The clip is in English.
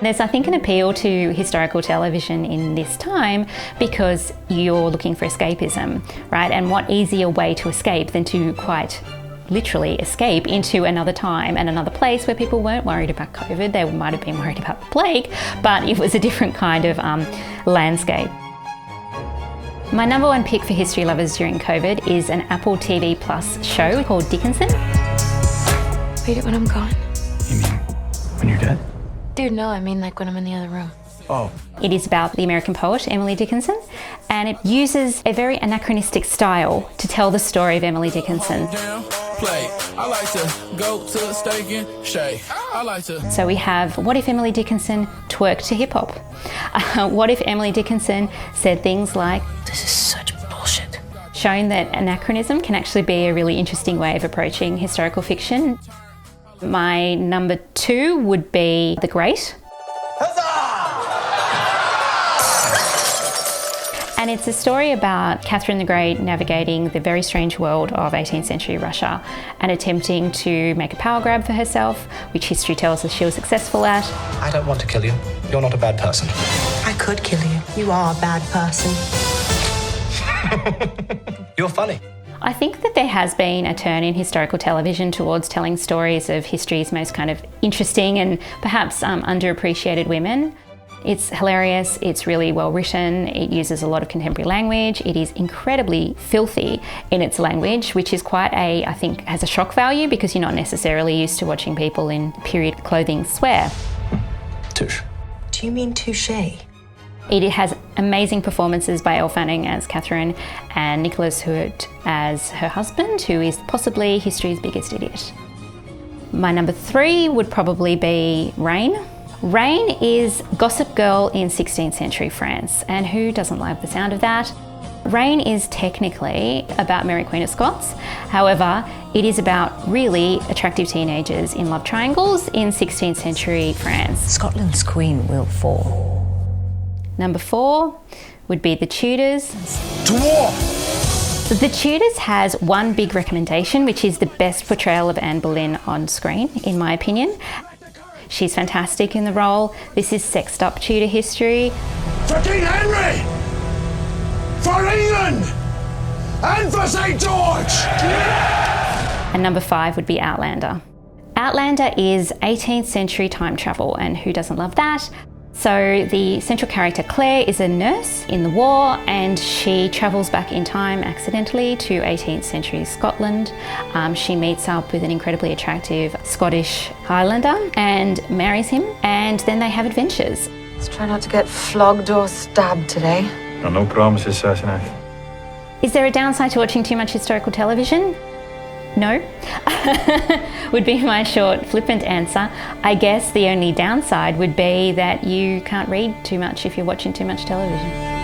There's, I think, an appeal to historical television in this time because you're looking for escapism, right? And what easier way to escape than to quite literally escape into another time and another place where people weren't worried about COVID. They might have been worried about the plague, but it was a different kind of landscape. My number one pick for history lovers during COVID is an Apple TV Plus show called Dickinson. Read it when I'm gone. You mean when you're dead? Dude, no, I mean like when I'm in the other room. Oh. It is about the American poet Emily Dickinson, and it uses a very anachronistic style to tell the story of Emily Dickinson. I like to go to steak and shake. So we have, what if Emily Dickinson twerked to hip hop? What if Emily Dickinson said things like, This is such bullshit. showing that anachronism can actually be a really interesting way of approaching historical fiction. My number two would be The Great. And it's a story about Catherine the Great navigating the very strange world of 18th century Russia and attempting to make a power grab for herself, which history tells us she was successful at. I don't want to kill you. You're not a bad person. I could kill you. You are a bad person. You're funny. I think that there has been a turn in historical television towards telling stories of history's most kind of interesting and perhaps underappreciated women. It's hilarious, it's really well written, it uses a lot of contemporary language, it is incredibly filthy in its language, which is quite I think, has a shock value because you're not necessarily used to watching people in period clothing swear. Touche. Do you mean touche? It has amazing performances by Elle Fanning as Catherine and Nicholas Hurt as her husband, who is possibly history's biggest idiot. My number three would probably be Reign. Reign is Gossip Girl in 16th century France, and who doesn't like the sound of that? Reign is technically about Mary Queen of Scots. However, it is about really attractive teenagers in love triangles in 16th century France. Scotland's queen will fall. Number four would be The Tutors. To war! The Tutors has one big recommendation, which is the best portrayal of Anne Boleyn on screen, in my opinion. She's fantastic in the role. This is sexed up Tudor history. For King Henry! For England! And for St. George! And number five would be Outlander. Outlander is 18th century time travel, and who doesn't love that? So the central character Claire is a nurse in the war, and she travels back in time accidentally to 18th century Scotland. She meets up with an incredibly attractive Scottish Highlander and marries him, and then they have adventures. Let's try not to get flogged or stabbed today. No promises, Sassenach. Is there a downside to watching too much historical television? No, would be my short, flippant answer. I guess the only downside would be that you can't read too much if you're watching too much television.